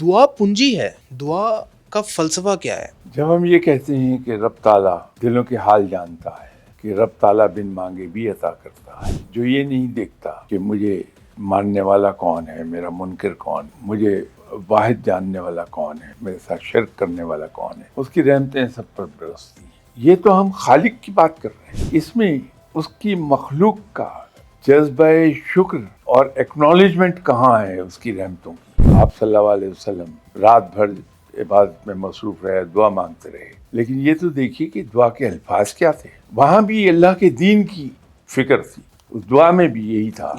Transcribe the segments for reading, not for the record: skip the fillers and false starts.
دعا پونجی ہے، دعا کا فلسفہ کیا ہے؟ جب ہم یہ کہتے ہیں کہ رب تعالیٰ دلوں کے حال جانتا ہے، کہ رب تعالیٰ بن مانگے بھی عطا کرتا ہے، جو یہ نہیں دیکھتا کہ مجھے ماننے والا کون ہے، میرا منکر کون، مجھے واحد جاننے والا کون ہے، میرے ساتھ شرک کرنے والا کون ہے، اس کی رحمتیں سب پر برستی ہیں۔ یہ تو ہم خالق کی بات کر رہے ہیں، اس میں اس کی مخلوق کا جذبہ شکر اور ایکنالجمنٹ کہاں ہے اس کی رحمتوں کی؟ آپ صلی اللہ علیہ وسلم رات بھر عبادت میں مصروف رہے، دعا مانگتے رہے، لیکن یہ تو دیکھیے کہ دعا کے الفاظ کیا تھے۔ وہاں بھی اللہ کے دین کی فکر تھی، اس دعا میں بھی یہی تھا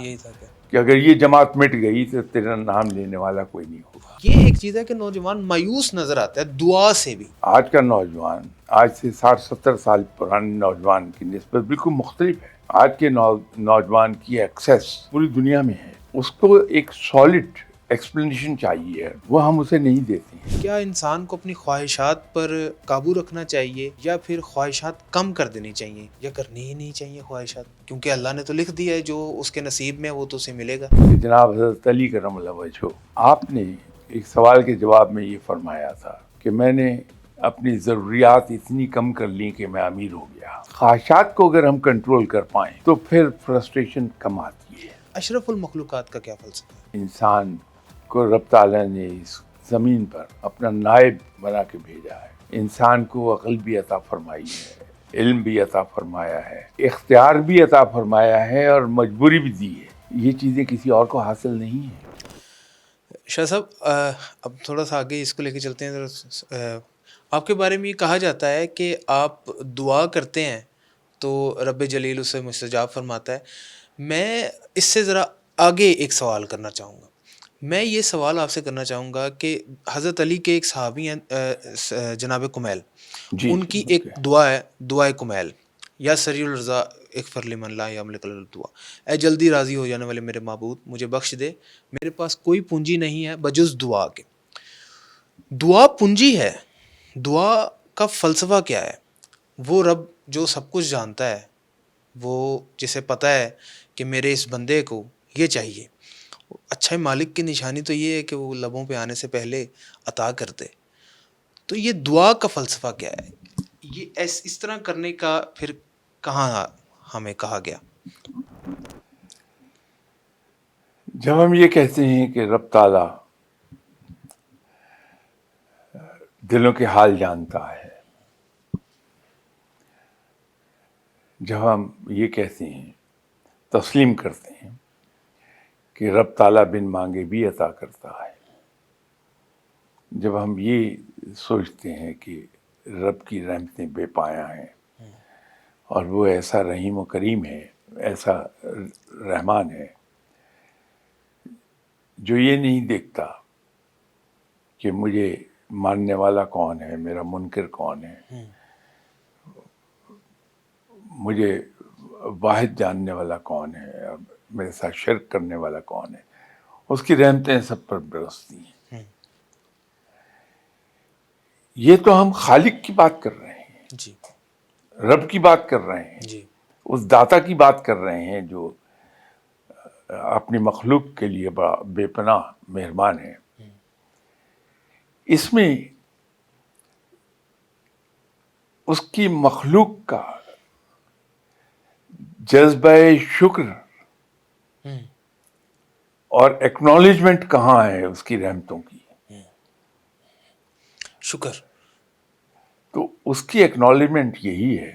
کہ اگر یہ جماعت مٹ گئی تو تیرا نام لینے والا کوئی نہیں ہوگا۔ یہ ایک چیز ہے کہ نوجوان مایوس نظر آتا ہے دعا سے بھی۔ آج کا نوجوان آج سے 60-70 سال پرانے نوجوان کی نسبت بالکل مختلف ہے۔ آج کے نوجوان کی ایکسیس پوری دنیا میں ہے، اس کو ایک سالڈ ایکسپلینیشن چاہیے، وہ ہم اسے نہیں دیتے ہیں۔ کیا انسان کو اپنی خواہشات پر قابو رکھنا چاہیے یا پھر خواہشات کم کر دینی چاہیے یا کرنی ہی نہیں چاہیے خواہشات؟ کیونکہ اللہ نے تو لکھ دیا ہے جو اس کے نصیب میں وہ تو اسے ملے گا۔ جناب حضرت علی کرم اللہ وجہہ، آپ نے ایک سوال کے جواب میں یہ فرمایا تھا کہ میں نے اپنی ضروریات اتنی کم کر لی کہ میں امیر ہو گیا۔ خواہشات کو اگر ہم کنٹرول کر پائیں تو پھر فرسٹریشن کم آتی ہے۔ اشرف المخلوقات کا کیا فلسفہ ہے؟ انسان کو رب تعالیٰ نے اس زمین پر اپنا نائب بنا کے بھیجا ہے، انسان کو عقل بھی عطا فرمائی ہے، علم بھی عطا فرمایا ہے، اختیار بھی عطا فرمایا ہے اور مجبوری بھی دی ہے۔ یہ چیزیں کسی اور کو حاصل نہیں ہیں۔ شاہ صاحب اب تھوڑا سا آگے اس کو لے کے چلتے ہیں۔ آپ کے بارے میں یہ کہا جاتا ہے کہ آپ دعا کرتے ہیں تو رب جلیل اسے مستجاب فرماتا ہے۔ میں اس سے ذرا آگے ایک سوال کرنا چاہوں گا۔ میں یہ سوال آپ سے کرنا چاہوں گا کہ حضرت علی کے ایک صحابی ہیں جناب کمیل، ان کی ایک دعا ہے، دعائے کمیل، یا سری الرضا اغفر لمن لا یملک الدعا، اے جلدی راضی ہو جانے والے میرے معبود مجھے بخش دے، میرے پاس کوئی پونجی نہیں ہے بجز دعا کے۔ دعا پونجی ہے، دعا کا فلسفہ کیا ہے؟ وہ رب جو سب کچھ جانتا ہے، وہ جسے پتہ ہے کہ میرے اس بندے کو یہ چاہیے، اچھا مالک کی نشانی تو یہ ہے کہ وہ لبوں پہ آنے سے پہلے عطا کر دے۔ تو یہ دعا کا فلسفہ کیا ہے؟ یہ اس طرح کرنے کا پھر کہاں ہمیں کہا گیا؟ جب ہم یہ کہتے ہیں کہ رب تعالیٰ دلوں کے حال جانتا ہے، جب ہم یہ کہتے ہیں، تسلیم کرتے ہیں کہ رب تعالیٰ بن مانگے بھی عطا کرتا ہے، جب ہم یہ سوچتے ہیں کہ رب کی رحمتیں بے پایہ ہیں اور وہ ایسا رحیم و کریم ہے، ایسا رحمان ہے جو یہ نہیں دیکھتا کہ مجھے ماننے والا کون ہے، میرا منکر کون ہے، مجھے واحد جاننے والا کون ہے اور میرے ساتھ شرک کرنے والا کون ہے، اس کی رحمتیں سب پر برستی ہیں۔ یہ تو ہم خالق کی بات کر رہے ہیں، جی، رب کی بات کر رہے ہیں، جی، اس داتا کی بات کر رہے ہیں جو اپنی مخلوق کے لیے بڑا بے پناہ مہربان ہے۔ اس میں اس کی مخلوق کا جذبہ شکر اور ایکنالجمنٹ کہاں ہے اس کی رحمتوں کی؟ شکر۔ تو اس کی ایکنالجمنٹ یہی ہے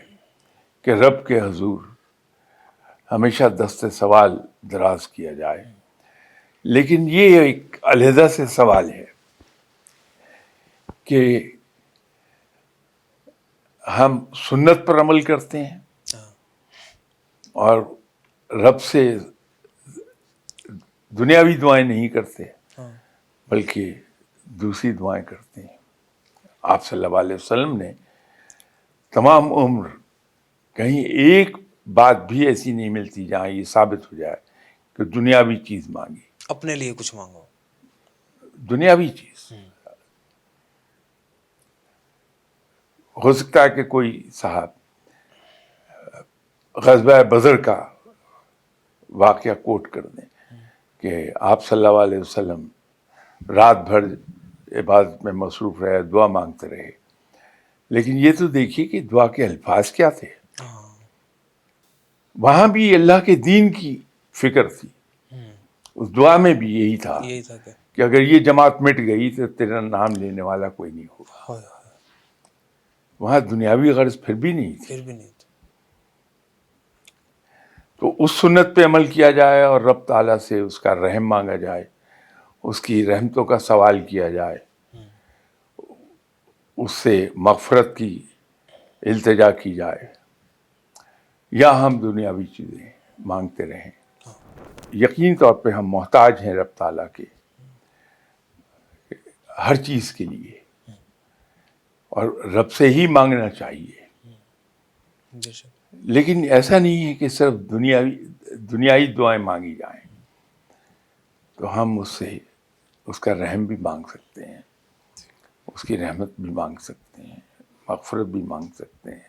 کہ رب کے حضور ہمیشہ دست سوال دراز کیا جائے، لیکن یہ ایک علیحدہ سے سوال ہے کہ ہم سنت پر عمل کرتے ہیں اور رب سے دنیاوی دعائیں نہیں کرتے بلکہ دوسری دعائیں کرتے ہیں۔ آپ صلی اللہ علیہ وسلم نے تمام عمر کہیں ایک بات بھی ایسی نہیں ملتی جہاں یہ ثابت ہو جائے کہ دنیاوی چیز مانگی، اپنے لیے کچھ مانگو، دنیاوی چیز۔ ہو سکتا ہے کہ کوئی صاحب غزوہ بدر کا واقعہ کوٹ کر دیں کہ آپ صلی اللہ علیہ وسلم رات بھر عبادت میں مصروف رہے، دعا مانگتے رہے، لیکن یہ تو دیکھیے کہ دعا کے الفاظ کیا تھے. وہاں بھی اللہ کے دین کی فکر تھی، اس دعا میں بھی یہی تھا یہی تھا کہ اگر یہ جماعت مٹ گئی تو تیرا نام لینے والا کوئی نہیں ہوگا. وہاں دنیاوی غرض پھر بھی نہیں تھی. پھر بھی نہیں تھا. تو اس سنت پہ عمل کیا جائے اور رب تعالیٰ سے اس کا رحم مانگا جائے، اس کی رحمتوں کا سوال کیا جائے، اس سے مغفرت کی التجا کی جائے، یا ہم دنیاوی چیزیں مانگتے رہیں. یقینی طور پہ ہم محتاج ہیں رب تعالیٰ کے ہر چیز کے لیے، اور رب سے ہی مانگنا چاہیے. لیکن ایسا نہیں ہے کہ صرف دنیائی دعائیں مانگی جائیں. تو ہم اس سے اس کا رحم بھی مانگ سکتے ہیں، اس کی رحمت بھی مانگ سکتے ہیں، مغفرت بھی مانگ سکتے ہیں.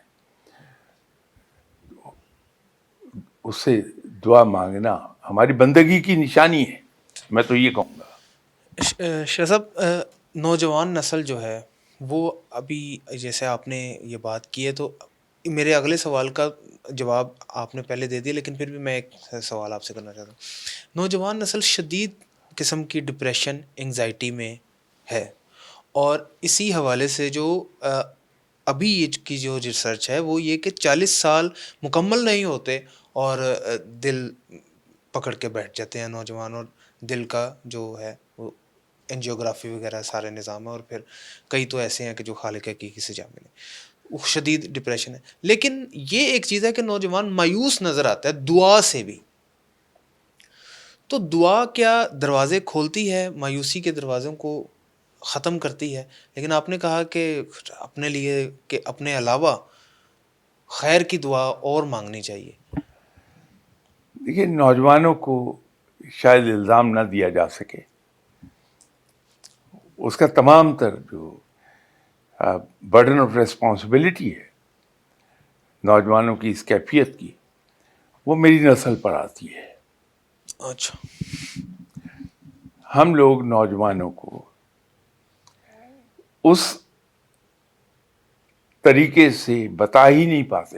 اس سے دعا مانگنا ہماری بندگی کی نشانی ہے، میں تو یہ کہوں گا. شاہ صاحب، نوجوان نسل جو ہے وہ ابھی جیسے آپ نے یہ بات کی ہے، تو میرے اگلے سوال کا جواب آپ نے پہلے دے دیا، لیکن پھر بھی میں ایک سوال آپ سے کرنا چاہتا ہوں. نوجوان نسل شدید قسم کی ڈپریشن، انگزائٹی میں ہے، اور اسی حوالے سے جو ابھی کی جو ریسرچ ہے وہ یہ کہ 40 سال مکمل نہیں ہوتے اور دل پکڑ کے بیٹھ جاتے ہیں نوجوان، اور دل کا جو ہے وہ انجیوگرافی وغیرہ سارے نظام ہے، اور پھر کئی تو ایسے ہیں کہ جو خالق حقیقی سے جا ملے. وہ شدید ڈپریشن ہے. لیکن یہ ایک چیز ہے کہ نوجوان مایوس نظر آتا ہے دعا سے بھی. تو دعا کیا دروازے کھولتی ہے، مایوسی کے دروازوں کو ختم کرتی ہے؟ لیکن آپ نے کہا کہ اپنے لیے کہ اپنے علاوہ خیر کی دعا اور مانگنی چاہیے. دیکھیے، نوجوانوں کو شاید الزام نہ دیا جا سکے، اس کا تمام تر جو برڈن آف ریسپانسبلٹی ہے نوجوانوں کی اس کیفیت کی، وہ میری نسل پر آتی ہے. اچھا. ہم لوگ نوجوانوں کو اس طریقے سے بتا ہی نہیں پاتے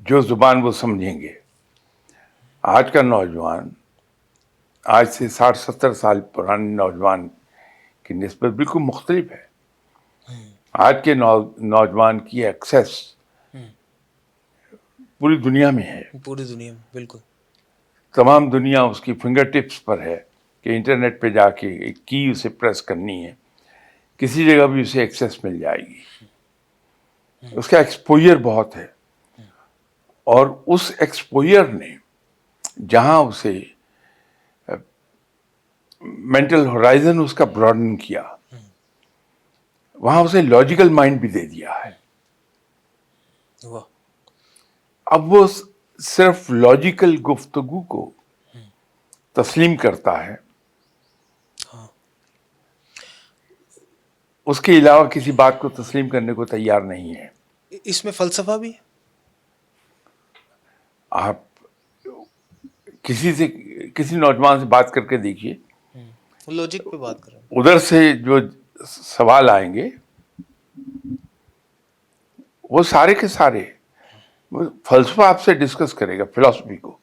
جو زبان وہ سمجھیں گے. آج کا نوجوان آج سے 60-70 سال پرانے نوجوان کی نسبت بالکل مختلف ہے. آج کے نوجوان کی ایکسیس پوری دنیا میں ہے، پوری دنیا میں بالکل تمام دنیا اس کی فنگر ٹپس پر ہے کہ انٹرنیٹ پہ جا کے ایک کی اسے پریس کرنی ہے، کسی جگہ بھی اسے ایکسیس مل جائے گی. اس کا ایکسپوئر بہت ہے، اور اس ایکسپوئر نے جہاں اسے مینٹل ہورائزن اس کا براڈن کیا، وہاں اسے لاجیکل مائنڈ بھی دے دیا ہے. واہ. اب وہ صرف لاجیکل گفتگو کو تسلیم کرتا ہے، اس کے علاوہ کسی بات کو تسلیم کرنے کو تیار نہیں ہے. اس میں فلسفہ بھی ہے. آپ کسی نوجوان سے بات کر کے دیکھیے، لاجک پہ بات کر رہے ہیں. ادھر سے جو سوال آئیں گے وہ سارے کے سارے فلسفہ آپ سے ڈسکس کرے گا، فلسفی کو،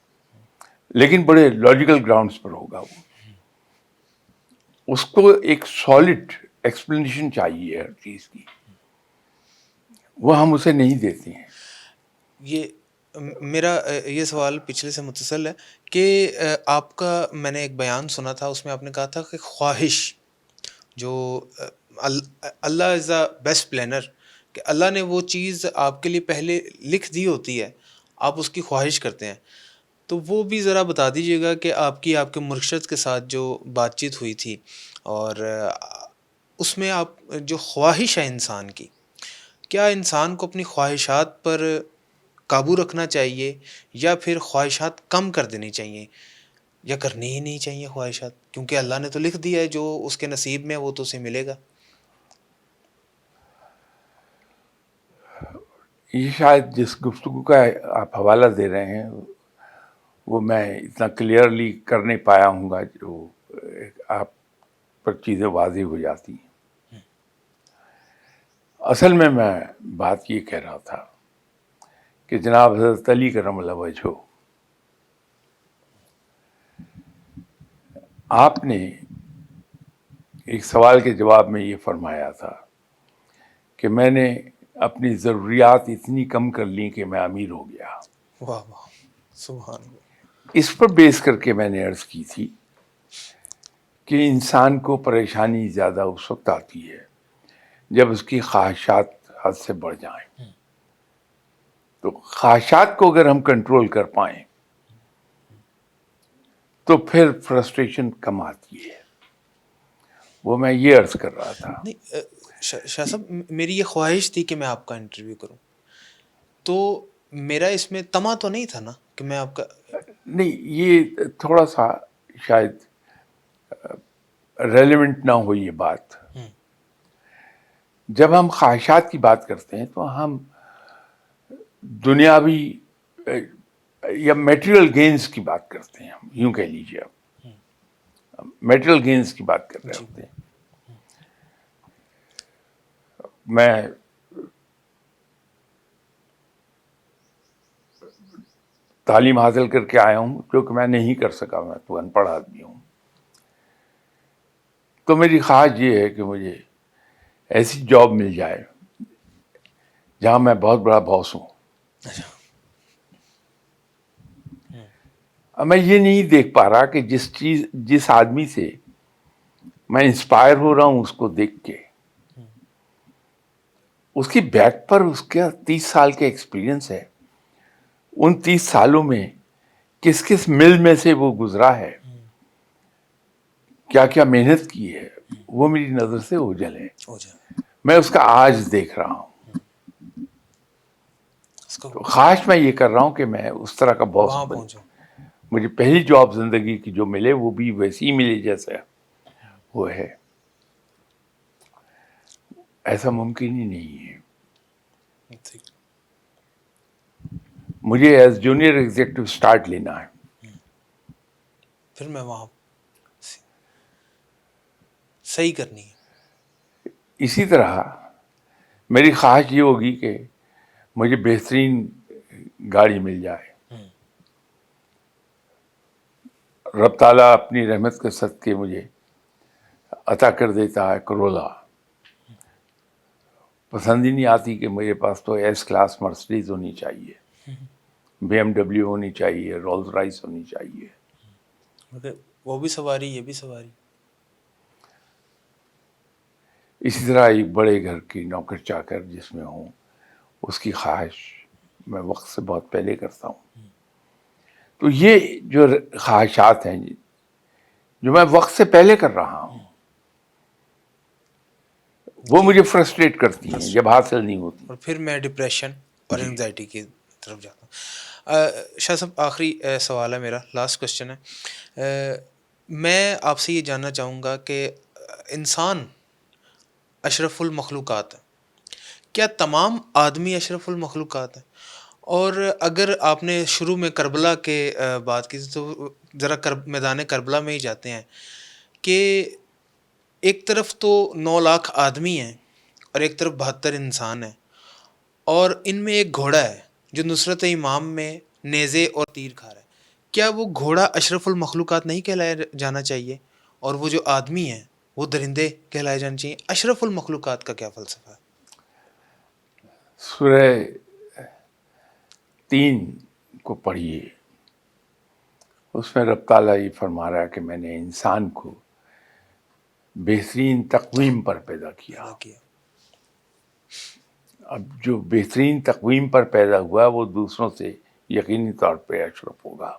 لیکن بڑے لاجیکل گراؤنڈز پر ہوگا. اس کو ایک سالڈ ایکسپلینیشن چاہیے ہر چیز کی، وہ ہم اسے نہیں دیتے ہیں. یہ میرا یہ سوال پچھلے سے متصل ہے کہ آپ کا میں نے ایک بیان سنا تھا، اس میں آپ نے کہا تھا کہ خواہش جو اللہ از اے بیسٹ پلانر، کہ اللہ نے وہ چیز آپ کے لیے پہلے لکھ دی ہوتی ہے، آپ اس کی خواہش کرتے ہیں. تو وہ بھی ذرا بتا دیجیے گا کہ آپ کے مرشد کے ساتھ جو بات چیت ہوئی تھی، اور اس میں آپ جو خواہش ہے انسان کی، کیا انسان کو اپنی خواہشات پر قابو رکھنا چاہیے، یا پھر خواہشات کم کر دینی چاہیے، یا کرنی ہی نہیں چاہیے خواہشات، کیونکہ اللہ نے تو لکھ دیا ہے جو اس کے نصیب میں ہے وہ تو اسے ملے گا. یہ شاید جس گفتگو کا آپ حوالہ دے رہے ہیں وہ میں اتنا کلیئرلی کر نہیں پایا ہوں گا جو آپ پر چیزیں واضح ہو جاتی ہیں. اصل میں بات یہ کہہ رہا تھا کہ جناب حضرت علی کرم اللہ وجہہ آپ نے ایک سوال کے جواب میں یہ فرمایا تھا کہ میں نے اپنی ضروریات اتنی کم کر لی کہ میں امیر ہو گیا. واہ واہ، سبحان اللہ. اس پر بیس کر کے میں نے عرض کی تھی کہ انسان کو پریشانی زیادہ اس وقت آتی ہے جب اس کی خواہشات حد سے بڑھ جائیں. تو خواہشات کو اگر ہم کنٹرول کر پائیں تو پھر فرسٹریشن کم آتی ہے. وہ میں یہ عرض کر رہا تھا. نہیں شاہ صاحب، میری یہ خواہش تھی کہ میں آپ کا انٹرویو کروں، تو میرا اس میں طمع تو نہیں تھا نا کہ میں آپ کا. نہیں، یہ تھوڑا سا شاید ریلیونٹ نہ ہو یہ بات. جب ہم خواہشات کی بات کرتے ہیں تو ہم دنیاوی یا میٹیریل گینز کی بات کرتے ہیں. یوں کہہ لیجیے آپ میٹیریل گینز کی بات کر رہے ہوتے ہیں. میں تعلیم حاصل کر کے آیا ہوں جو کہ میں نہیں کر سکا، میں تو ان پڑھ آدمی ہوں. تو میری خواہش یہ ہے کہ مجھے ایسی جاب مل جائے جہاں میں بہت بڑا باس ہوں. اب میں یہ نہیں دیکھ پا رہا کہ جس آدمی سے میں انسپائر ہو رہا ہوں اس کو دیکھ کے، اس کی بیک پر اس کا 30 سال کا ایکسپیرینس ہے. ان 30 سالوں میں کس کس مل میں سے وہ گزرا ہے، کیا کیا محنت کی ہے، وہ میری نظر سے اوجھل ہے. میں اس کا آج دیکھ رہا ہوں. تو خواہش میں یہ کر رہا ہوں کہ میں اس طرح کا باس بنوں. مجھے پہلی جاب زندگی کی جو ملے وہ بھی ویسی ہی ملے جیسا وہ ہے. ایسا ممکن ہی نہیں ہے. مجھے ایز جونیئر ایگزیکٹو اسٹارٹ لینا ہے، پھر میں وہاں صحیح کرنی ہے. اسی طرح میری خواہش یہ ہوگی کہ مجھے بہترین گاڑی مل جائے. رب تعالیٰ اپنی رحمت کے صدقے مجھے عطا کر دیتا ہے کرولا. پسند ہی نہیں آتی کہ میرے پاس تو ایس کلاس مرسڈیز ہونی چاہیے، بی ایم ڈبلیو ہونی چاہیے، رولز رائس ہونی چاہیے. وہ بھی سواری، یہ بھی سواری. اسی طرح ایک بڑے گھر کی نوکر چاکر جس میں ہوں، اس کی خواہش میں وقت سے بہت پہلے کرتا ہوں. تو یہ جو خواہشات ہیں جو میں وقت سے پہلے کر رہا ہوں وہ مجھے فرسٹریٹ کرتی ہیں جب حاصل نہیں ہوتی، اور پھر میں ڈپریشن اور انگزائٹی کی طرف جاتا ہوں. شاہ صاحب، آخری سوال ہے میرا، لاسٹ کوشچن ہے. میں آپ سے یہ جاننا چاہوں گا کہ انسان اشرف المخلوقات ہے. کیا تمام آدمی اشرف المخلوقات ہیں؟ اور اگر آپ نے شروع میں کربلا کے بات کی تو ذرا میدان کربلا میں ہی جاتے ہیں کہ ایک طرف تو 9 لاکھ آدمی ہیں اور ایک طرف 72 انسان ہیں، اور ان میں ایک گھوڑا ہے جو نصرت امام میں نیزے اور تیر کھا رہا ہے. کیا وہ گھوڑا اشرف المخلوقات نہیں کہلایا جانا چاہیے، اور وہ جو آدمی ہیں وہ درندے کہلائے جانے چاہیے؟ اشرف المخلوقات کا کیا فلسفہ ہے؟ سورہ 3 کو پڑھیے، اس میں رب تعالیٰ یہ فرما رہا ہے کہ میں نے انسان کو بہترین تقویم پر پیدا کیا. اب جو بہترین تقویم پر پیدا ہوا وہ دوسروں سے یقینی طور پہ اشرف ہوگا.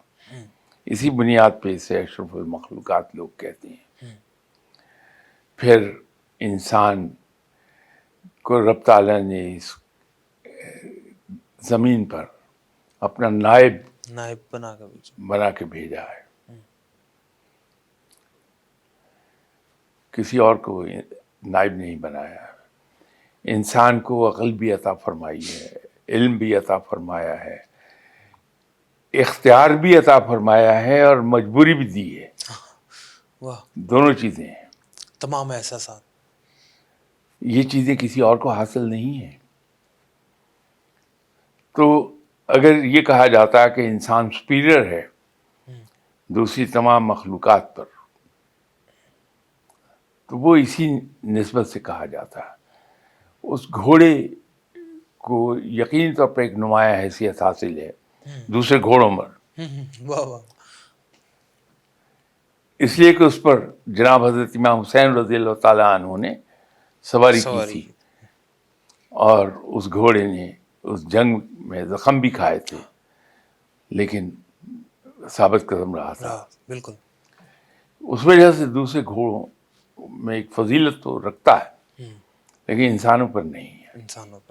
اسی بنیاد پہ اسے اشرف المخلوقات لوگ کہتے ہیں. پھر انسان کو رب تعالیٰ نے اس زمین پر اپنا نائب بنا کے بھیجا ہے. کسی اور کو نائب نہیں بنایا ہے. انسان کو عقل بھی عطا فرمائی ہے، علم بھی عطا فرمایا ہے، اختیار بھی عطا فرمایا ہے، اور مجبوری بھی دی ہے. دونوں چیزیں ہیں. تمام احساسات. یہ چیزیں کسی اور کو حاصل نہیں ہیں. تو اگر یہ کہا جاتا ہے کہ انسان سپیریئر ہے دوسری تمام مخلوقات پر، تو وہ اسی نسبت سے کہا جاتا ہے. اس گھوڑے کو یقینی طور پر ایک نمایاں حیثیت حاصل ہے دوسرے گھوڑوں پر، واہ واہ. اس لیے کہ اس پر جناب حضرت امام حسین رضی اللہ تعالیٰ عنہ نے سواری کی تھی، اور اس گھوڑے نے اس جنگ میں زخم بھی کھائے تھے لیکن ثابت قدم رہا تھا. بالکل. اس وجہ سے دوسرے گھوڑوں میں ایک فضیلت تو رکھتا ہے لیکن انسانوں پر نہیں ہے. انسانوں پر